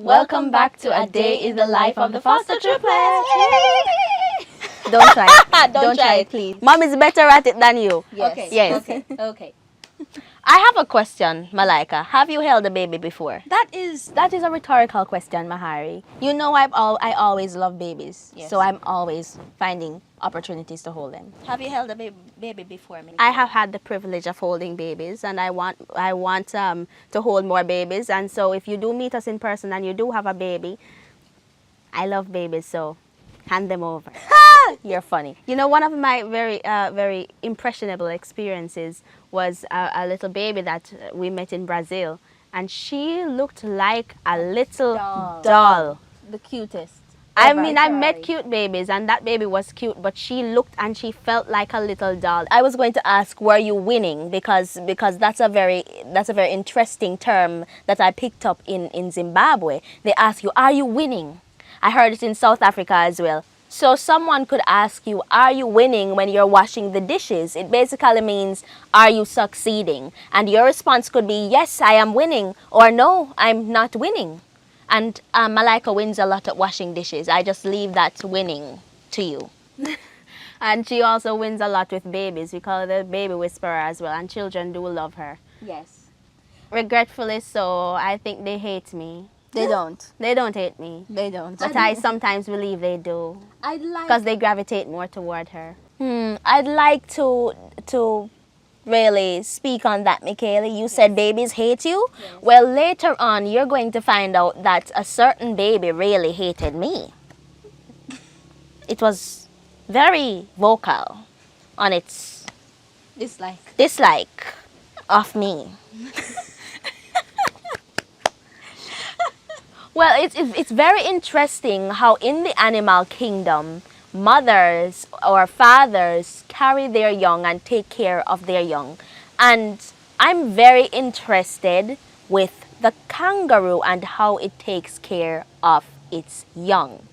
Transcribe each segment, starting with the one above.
Welcome back to A Day in the Life of the Foster Triplets. Don't try it. Don't try it, please. Mom is better at it than you. Yes. Okay. Yes. Okay. I have a question, Malaika. Have you held a baby before? That is a rhetorical question, Mahari. You know I always love babies. Yes. So I'm always finding opportunities to hold them. Have you held a baby before me? I have had the privilege of holding babies, and I want to hold more babies. And so if you do meet us in person and you do have a baby, I love babies, so hand them over. You're funny. You know, one of my very impressionable experiences was a little baby that we met in Brazil, and she looked like a little doll. The cutest. I mean, I met cute babies, and that baby was cute, but she looked and she felt like a little doll. I was going to ask, were you winning? Because that's a very interesting term that I picked up in Zimbabwe. They ask you, are you winning? I heard it in South Africa as well. So someone could ask you, are you winning when you're washing the dishes? It basically means, are you succeeding? And your response could be, yes, I am winning, or no, I'm not winning. And Malaika wins a lot at washing dishes. I just leave that winning to you. And she also wins a lot with babies. We call her the baby whisperer as well, and children do love her. Yes. Regretfully so, I think they hate me. They don't. They don't hate me. They don't. But I sometimes believe they do. I'd like Because they gravitate more toward her. I'd like to really speak on that, Michaela. You said babies hate you? Yes. Well, later on, you're going to find out that a certain baby really hated me. It was very vocal on its dislike of me. Well, it's very interesting how in the animal kingdom, mothers or fathers carry their young and take care of their young. And I'm very interested with the kangaroo and how it takes care of its young.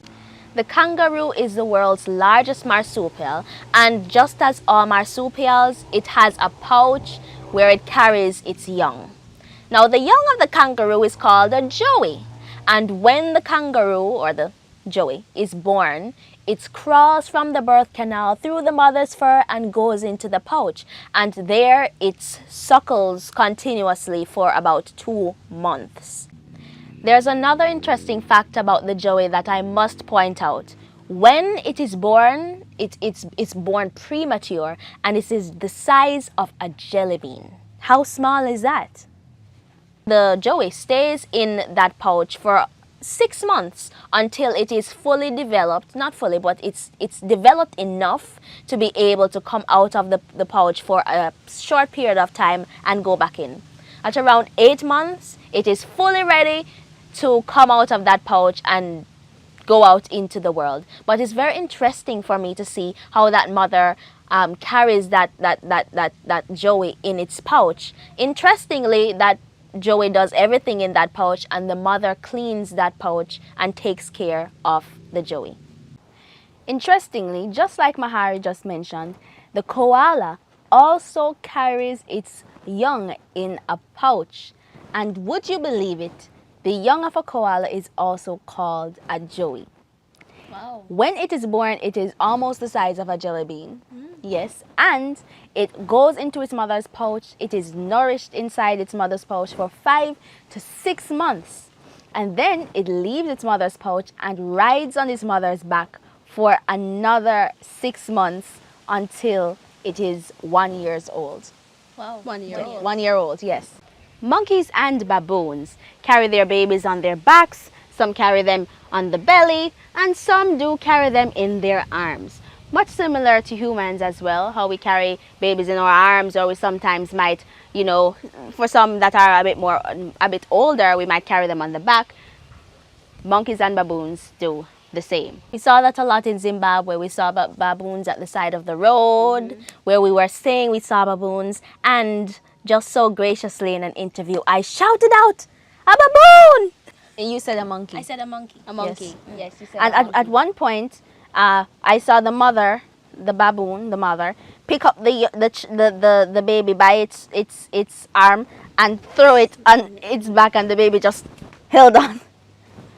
The kangaroo is the world's largest marsupial, and just as all marsupials, it has a pouch where it carries its young. Now, the young of the kangaroo is called a joey. And when the kangaroo, or the joey, is born, it crawls from the birth canal through the mother's fur and goes into the pouch. And there it suckles continuously for about 2 months. There's another interesting fact about the joey that I must point out. When it is born, it's born premature, and it is the size of a jelly bean. How small is that? The joey stays in that pouch for 6 months until it is fully developed, not fully, but it's developed enough to be able to come out of the pouch for a short period of time and go back in. At around 8 months, it is fully ready to come out of that pouch and go out into the world. But it's very interesting for me to see how that mother carries that joey in its pouch. Interestingly, that joey does everything in that pouch, and the mother cleans that pouch and takes care of the joey. Interestingly, just like Mahari just mentioned, the koala also carries its young in a pouch. And would you believe it, the young of a koala is also called a joey. Wow. When it is born, it is almost the size of a jelly bean. Yes, and it goes into its mother's pouch. It is nourished inside its mother's pouch for 5 to 6 months. And then it leaves its mother's pouch and rides on its mother's back for another 6 months until it is 1 year old. Wow. 1 year old. 1 year old, yes. Monkeys and baboons carry their babies on their backs. Some carry them on the belly, and some do carry them in their arms. Much similar to humans as well, how we carry babies in our arms, or we sometimes might, you know, for some that are a bit older, we might carry them on the back. Monkeys and baboons do the same. We saw that a lot in Zimbabwe. We saw baboons at the side of the road. Where we were staying, we saw baboons, and just so graciously in an interview, I shouted out, "A baboon!" And you said a monkey. I said a monkey. A monkey. Yes, you said And a monkey. at one point, I saw the mother, the baboon, the mother, pick up the baby by its arm and throw it on its back, and the baby just held on.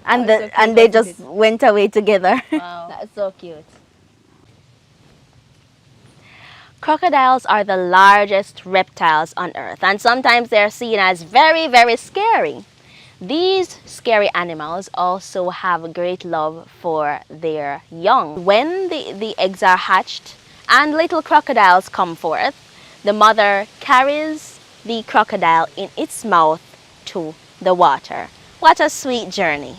And That was so cute, and they wasn't just went away together. Wow. That's so cute. Crocodiles are the largest reptiles on earth, and sometimes they're seen as very, very scary. These scary animals also have a great love for their young. When the eggs are hatched and little crocodiles come forth, the mother carries the crocodile in its mouth to the water. What a sweet journey.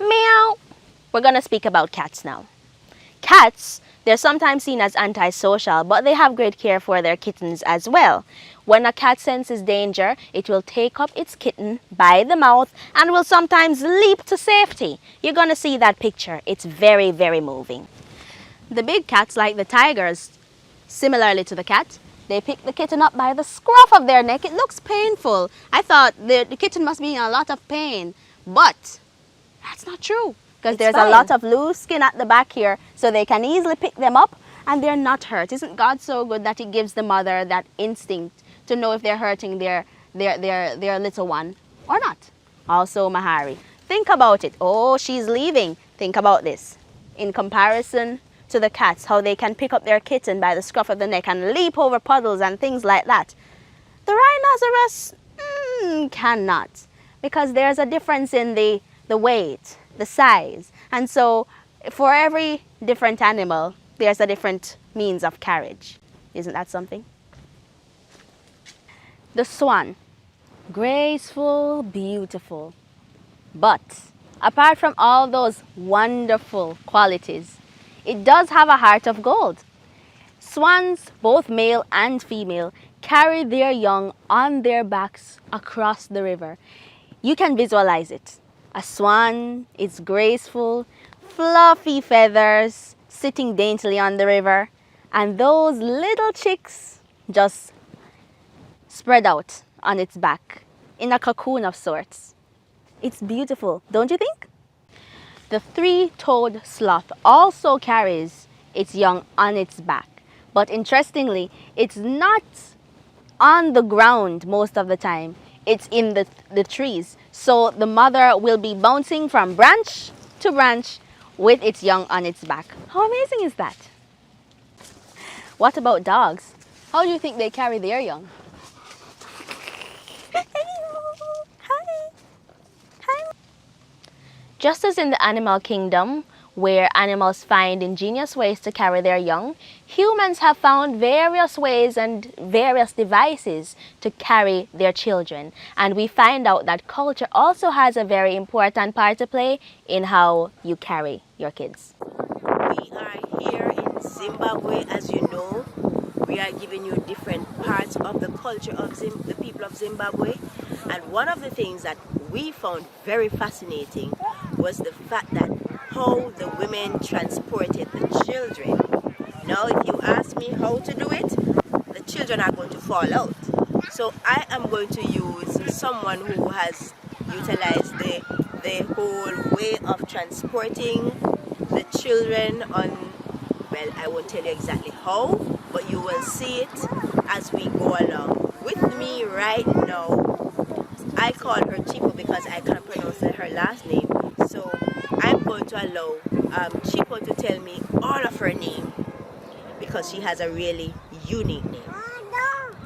Meow. We're going to speak about cats now. Cats, they're sometimes seen as antisocial, but they have great care for their kittens as well. When a cat senses danger, it will take up its kitten by the mouth and will sometimes leap to safety. You're going to see that picture. It's very, very moving. The big cats, like the tigers, similarly to the cat, they pick the kitten up by the scruff of their neck. It looks painful. I thought the kitten must be in a lot of pain, but that's not true. Because there's a lot of loose skin at the back here, so they can easily pick them up and they're not hurt. Isn't God so good that He gives the mother that instinct to know if they're hurting their little one or not? Also, Mahari, think about it. Oh, she's leaving. Think about this. In comparison to the cats, how they can pick up their kitten by the scruff of the neck and leap over puddles and things like that. The rhinoceros cannot, because there's a difference in the weight, the size, and so for every different animal there's a different means of carriage. Isn't that something? The swan, graceful, beautiful, but apart from all those wonderful qualities, it does have a heart of gold. Swans, both male and female, carry their young on their backs across the river. You can visualize it. A swan is graceful, fluffy feathers sitting daintily on the river, and those little chicks just spread out on its back in a cocoon of sorts. It's beautiful, don't you think? The three-toed sloth also carries its young on its back, but interestingly, it's not on the ground most of the time. It's in the trees. So the mother will be bouncing from branch to branch with its young on its back. How amazing is that? What about dogs? How do you think they carry their young? Hi. Hi. Just as in the animal kingdom, where animals find ingenious ways to carry their young, humans have found various ways and various devices to carry their children. And we find out that culture also has a very important part to play in how you carry your kids. We are here in Zimbabwe, as you know. We are giving you different parts of the culture of the people of Zimbabwe. And one of the things that we found very fascinating was the fact that how the women transported the children. Now, if you ask me how to do it, the children are going to fall out. So I am going to use someone who has utilized the whole way of transporting the children on, well, I won't tell you exactly how, but you will see it as we go along. With me right now, I call her Chipo because I can't pronounce her last name. So I'm going to allow Chipo to tell me all of her name because she has a really unique name.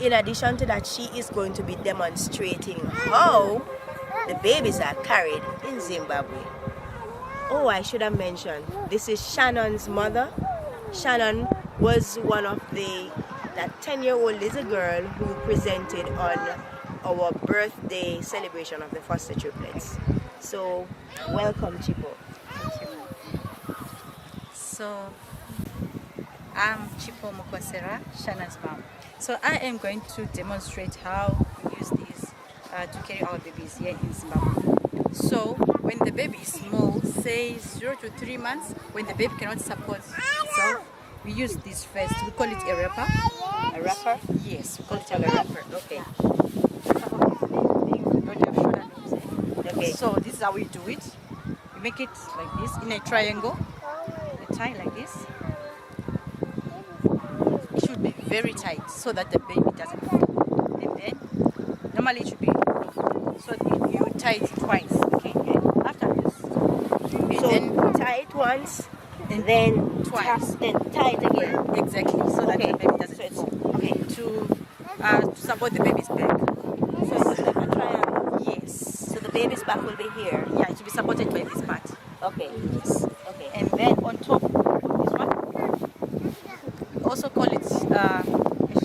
In addition to that, she is going to be demonstrating how the babies are carried in Zimbabwe. Oh, I should have mentioned, this is Shannon's mother. Shannon was one of that 10-year-old little girl who presented on our birthday celebration of the foster triplets. So, welcome, Chipo. Thank you. So, I'm Chipo Mokosera, Shannon's mom. So I am going to demonstrate how we use these to carry our babies here in Zimbabwe. So when the baby is small, say 0 to 3 months, when the baby cannot support itself, we use this first. We call it a wrapper. A wrapper? Yes, we call it a Wrapper, okay. Okay. So this is how we do it. We make it like this in a triangle. We tie like this. It should be very tight so that the baby doesn't fall. And then normally it should be So you tie it twice. Okay. After this, okay, So then tie it once, and then twice. then tie it again. Exactly. So that Okay. the baby doesn't So it's fall. okay. To support the baby's back. So it's like a triangle. Yes. So the baby's back will be here. Yeah, it should be supported by this part. Okay. Yes. Okay. And then on top, this one. Also call it a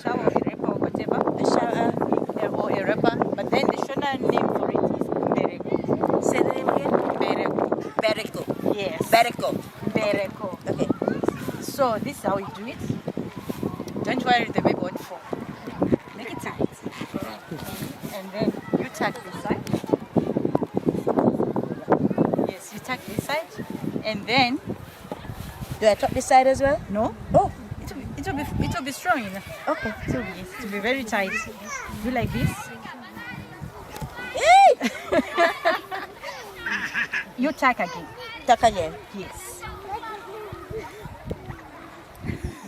shower, a wrapper, or whatever. A shower. Or a wrapper. But then the Shona name for it is Bereko. Say the name again. Bereko. Bereko. Yes. Bereko. Bereko. Okay. So this is how we do it. Don't worry, the baby won't fall. Make it tight. And then you tuck this side. Yes, you tuck this side. And then, Do I tuck this side as well? no, Oh. it will be strong enough. Okay. Yes, it will be very tight. Do like this. You tuck again. Tuck again. Yes.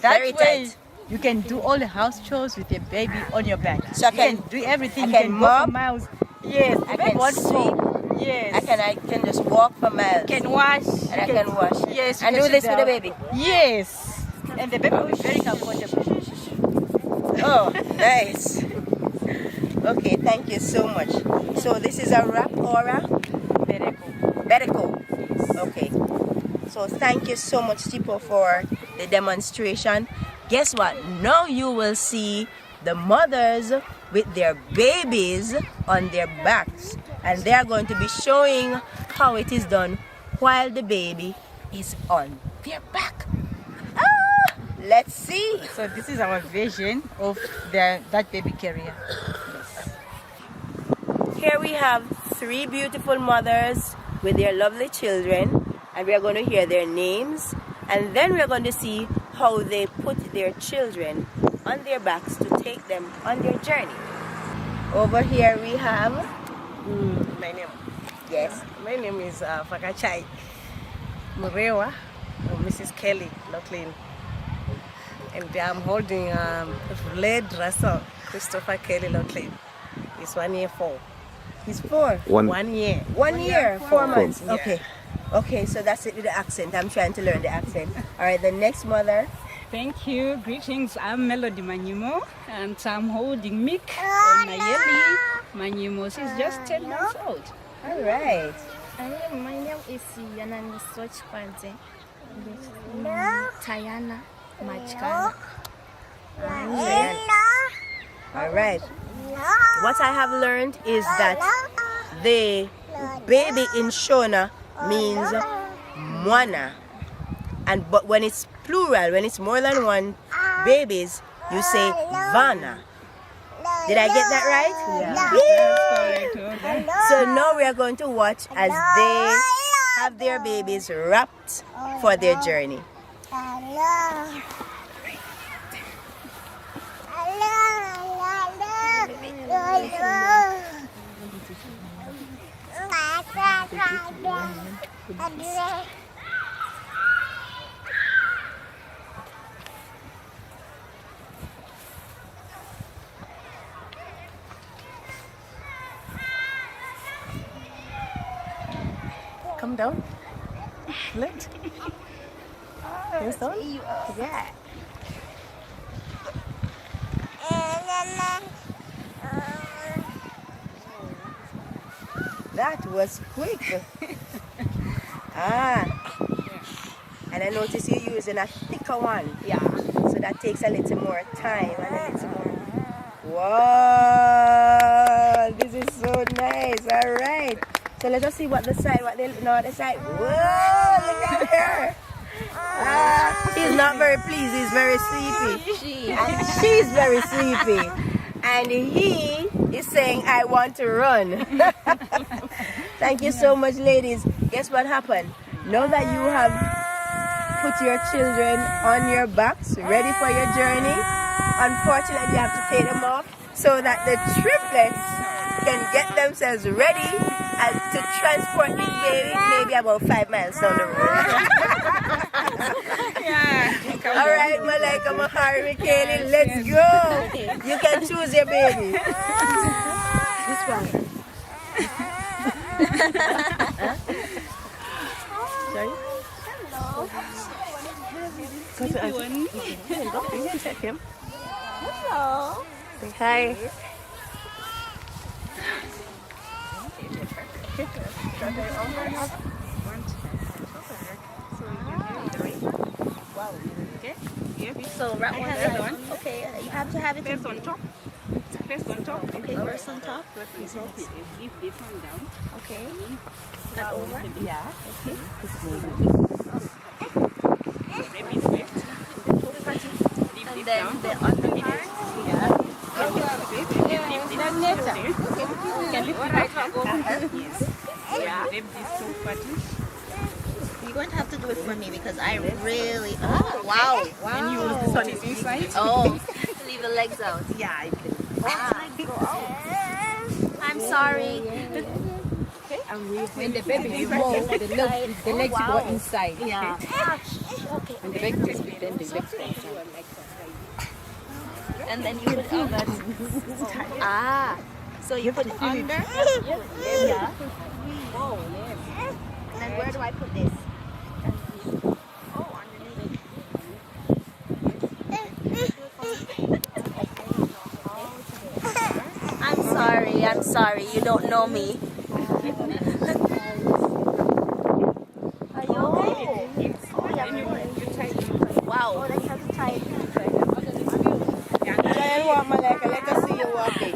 That Very way, tight. you can do all the house chores with your baby on your back. So I you can- can do everything. I You can can go mop. for miles. Yes, I the baby can won't sweep. fall. Yes. I can just walk for miles. You can wash. And I can wash. Yes. you And can do sit this with the down. baby. Yes. And the baby will be very comfortable. Oh, nice. Okay, thank you so much. So this is a wrap or a Bereko. medical. Okay. So thank you so much, Tipo, for the demonstration. Guess what? Now you will see the mothers with their babies on their backs, and they are going to be showing how it is done while the baby is on their back. Ah, let's see. So this is our version of that baby carrier. Here we have 3 beautiful mothers with their lovely children, and we are going to hear their names, and then we are going to see how they put their children on their backs to take them on their journey. Over here we have, My name. yes, My name is Fakachai Murewa, Mrs. Kelly Locklin, and I'm holding Led Russell Christopher Kelly Locklin. He's 1 year 4. he's 4. 1 year. 1 year, 4 months. Yeah. Okay. Okay, so that's it with the accent. I'm trying to learn the accent. All right, the next mother. Thank you. Greetings. I'm Melody Manyumo, and I'm holding Mick on Nayeli. Manyumo, she's just 10 months old. All right. My name is Yanani Soch Panze. Tayana Machkana. All right. What I have learned is that the baby in Shona means mwana, and but when it's plural, when it's more than one babies, you say vana. Did I get that right? Yeah. So now we are going to watch as they have their babies wrapped for their journey. Come down. Let. Yes, down. Yeah. That was quick. And I noticed you're using a thicker one. Yeah. So that takes a little more time and a little more. Wow, this is so nice. All right. So let us see what the side, other side. Whoa, look at her. He's not very pleased. He's very sleepy. And she's very sleepy. And he is saying, I want to run. Thank you so much, ladies. Guess what happened? Now that you have put your children on your backs, ready for your journey, unfortunately you have to take them off so that the triplets can get themselves ready to transport this baby maybe about 5 miles down the road. All right, Malaika, Mahari, Michaeli, let's go. You can choose your baby. This one. Sorry? Hello. Hello. Say hi. So wrap one side. Okay, you have to have it First on top. First on top. okay, first on top. If this one down. Okay. And over. Yeah. And then the other part. You're going to have to do it for me because I really. Oh, wow. And you use the sun is inside. Oh, Leave the legs out. yeah. I can. I'm sorry. When the baby is more, the legs go inside. Yeah. And the baby is then the legs go inside. And then you put it over. Ah. So you put it under. Yeah. And then where do I put this? I'm sorry. You don't know me. Are you okay? Wow. Oh, then you have to tie it. Let us see you walking.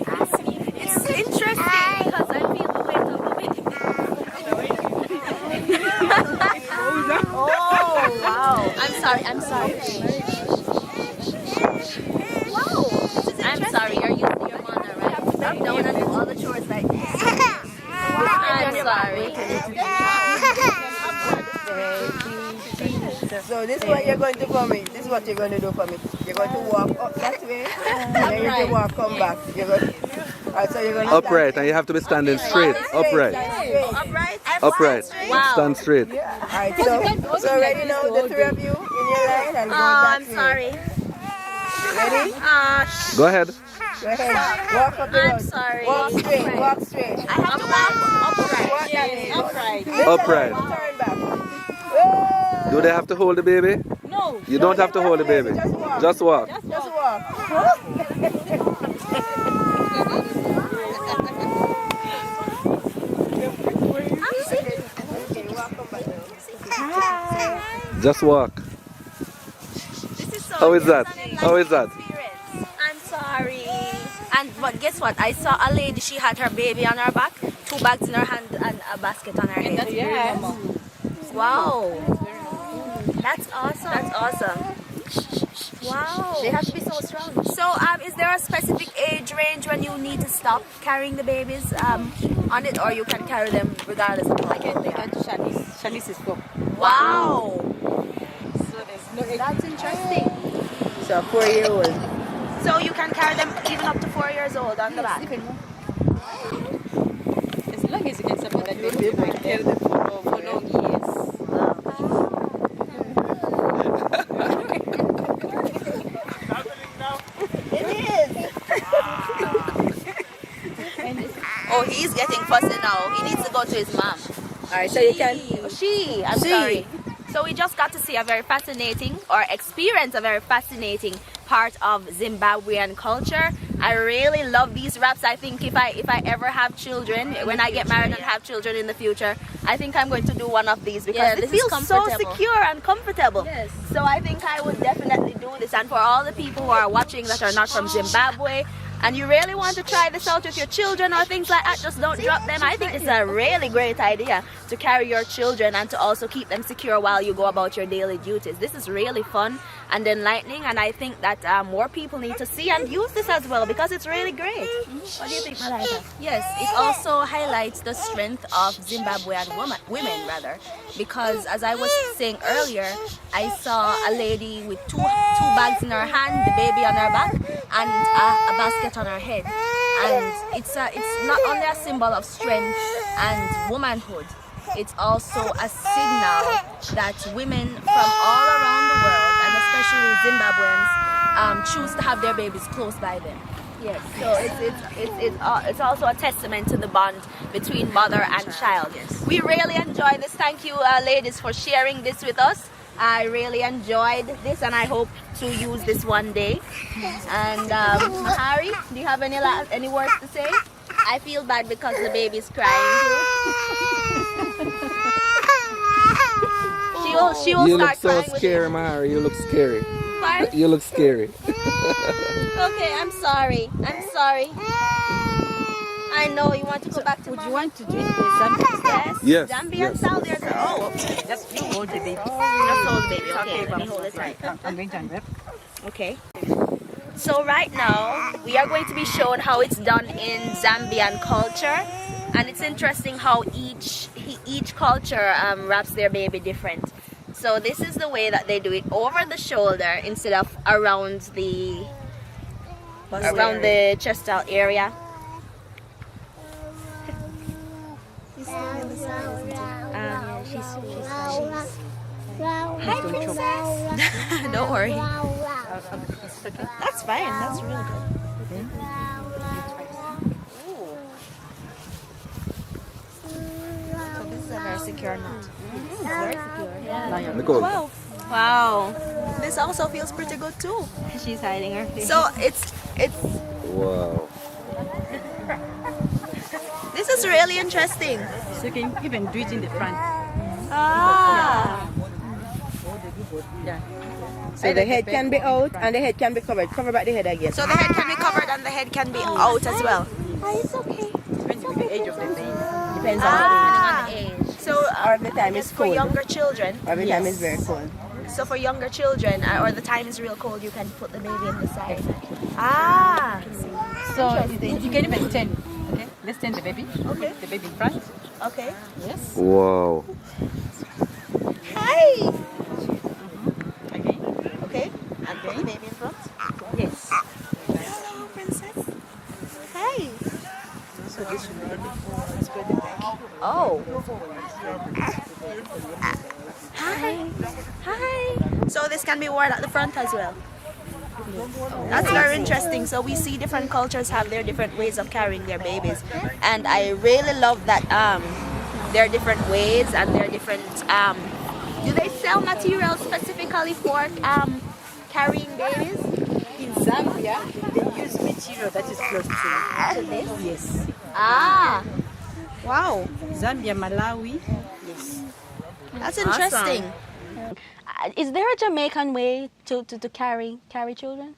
It's interesting because I feel the weight of the baby. Oh, wow. I'm sorry. Wow. I'm sorry. You're used to your mother, right? I don't want to do all the chores like this. I'm sorry. So this is what you're going to do for me. This is what you're going to do for me. You're going to walk up that way, and then you're going to walk, come back. You're going to, so you're going to Upright, and you have to be standing straight. Upright. Upright? Upright. Wow. Stand straight. Alright, so ready now, the three of you in your line and go that I'm way. sorry. Ready? Go ahead. Go ahead. Walk up the road. I'm sorry. Walk straight. Walk straight. I have to walk upright. Walk that way. Upright. Upright. Turn back. Whoa. Do they have to hold the baby? No. You don't have to hold the baby. Just walk. Just walk. Just walk. How is that? How is that? I'm sorry. But guess what? I saw a lady. She had her baby on her back, 2 bags in her hand, and a basket on her head. Yes. Wow. That's awesome. That's awesome. Wow. They have to be so strong. So, is there a specific age range when you need to stop carrying the babies on it, or you can carry them regardless of how old they are? Shanice is 4. Wow. That's interesting. So 4-year-old. So you can carry them even up to 4 years old on the back. As long as you can support that baby, you can carry them for long years. Oh, he's getting fussy now. He needs to go to his mom. Alright, so you can. I'm sorry. So we just got to see a very fascinating, or experience a very fascinating part of Zimbabwean culture. I really love these wraps. I think if I ever have children, when I get married and have children in the future, I think I'm going to do one of these because it feels so secure and comfortable. Yes. So I think I would definitely do this. And for all the people who are watching that are not from Zimbabwe, and you really want to try this out with your children or things like that, just don't drop them. I think it's a really great idea to carry your children and to also keep them secure while you go about your daily duties. This is really fun and enlightening, and I think that more people need to see and use this as well because it's really great. What do you think, Malaika? Yes, it also highlights the strength of Zimbabwean women, because as I was saying earlier, I saw a lady with two bags in her hand, the baby on her back, and a basket on her head. And it's not only a symbol of strength and womanhood, it's also a signal that women from all around the world, and especially Zimbabweans, choose to have their babies close by them. Yes. So it's also a testament to the bond between mother and child. Yes. We really enjoy this. Thank you, ladies, for sharing this with us. I really enjoyed this, and I hope to use this one day. And Harry, do you have any words to say? I feel bad because the baby's crying too. She will You look start so crying with scary, you. Mahari. You look scary. Pardon? You look scary. Okay, I'm sorry. I'm sorry. I know you want to go back to Would Mama. you want to drink the Zambian? Yes. Yes, Zambian yes, style. yes. There's oh, okay. Just you hold the baby. Just hold the baby. Okay, let me hold it tight. I'm going to unwrap. Okay. So right now we are going to be shown how it's done in Zambian culture, and it's interesting how each culture wraps their baby different. So this is the way that they do it, over the shoulder instead of around the chest out area. Yeah, she's hi, princess. Don't worry. That's fine. That's really good. So this is a very secure knot. Very secure. Yeah. Nicole. Wow. Wow. This also feels pretty good too. She's hiding her face. So it's Wow. this is really interesting. So you can even do it in the front. Ah. Yeah. So the head can be out and the head can be covered. Cover back the head again. So the head can be covered and the head can be out as well. Depends on the age of the baby. Depends Ah. on Age. So or the time is for cold. younger children. Or the time is very cold. So for younger children, or the time is real cold, you can put the baby in the side. Ah. So you can even turn. Okay, let's turn the baby. Okay. The baby in front. Okay. Yes. Wow. Hi. Again. Okay. And put the baby in front. Yes. Hello, princess. Hi. So this will be spread the back. Oh. Hi. Hi. So this can be worn at the front as well. That's very interesting. So we see different cultures have their different ways of carrying their babies, and I really love that there are different ways and there are different. Do they sell materials specifically for carrying babies? In Zambia, they use material that is close to this? Yes. Ah. Wow. Zambia, Malawi. Yes. That's interesting. Is there a Jamaican way to carry children?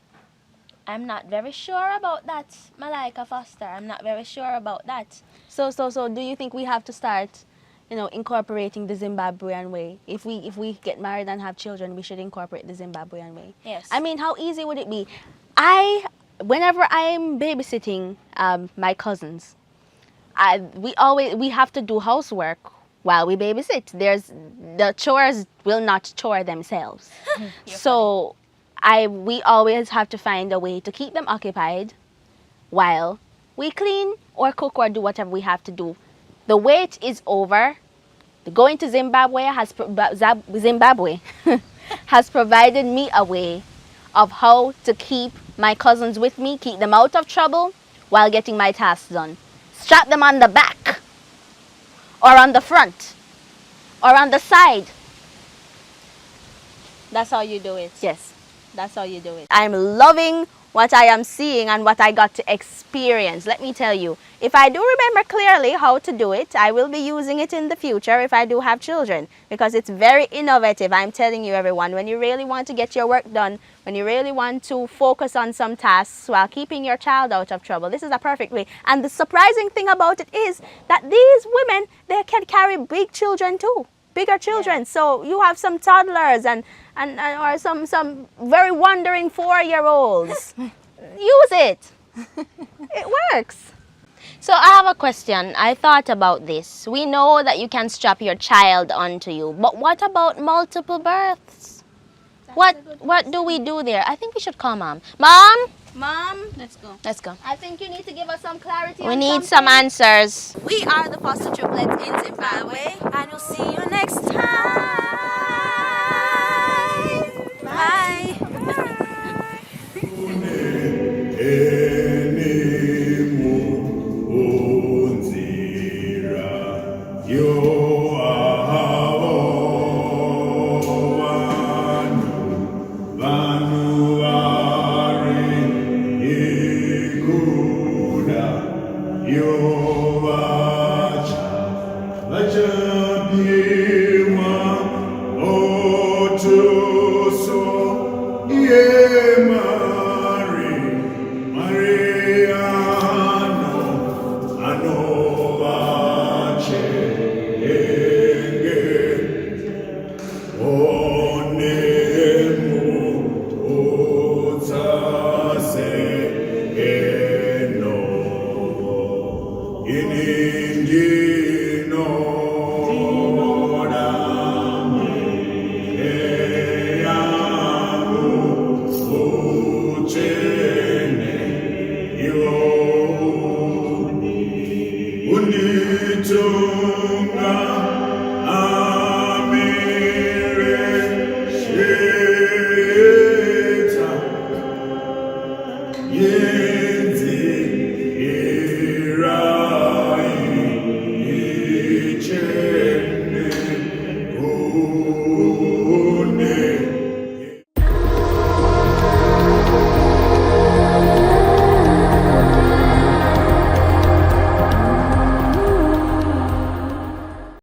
I'm not very sure about that, Malaika Foster. I'm not very sure about that. So do you think we have to start, incorporating the Zimbabwean way? If we get married and have children, we should incorporate the Zimbabwean way. Yes. I mean, how easy would it be? Whenever I'm babysitting my cousins, we have to do housework while we babysit. The chores will not chore themselves. So we always have to find a way to keep them occupied while we clean or cook or do whatever we have to do. The wait is over. Going to Zimbabwe has provided me a way of how to keep my cousins with me, keep them out of trouble while getting my tasks done. Strap them on the back or on the front or on the side. That's how you do it. Yes, that's how you do it. I'm loving what I am seeing and what I got to experience. Let me tell you, if I do remember clearly how to do it, I will be using it in the future if I do have children, because it's very innovative. I'm telling you, everyone, when you really want to get your work done, when you really want to focus on some tasks while keeping your child out of trouble, this is a perfect way. And the surprising thing about it is that these women, they can carry big children too, bigger children. Yeah. So you have some toddlers or some very wandering 4-year-olds. Use it. It works. So I have a question. I thought about this. We know that you can strap your child onto you, but what about multiple births? What do we do there? I think we should call Mom. Mom, let's go. Let's go. I think you need to give us some clarity. We need some answers. We are the foster triplets in Zimbabwe, and we'll see you next time. Bye. In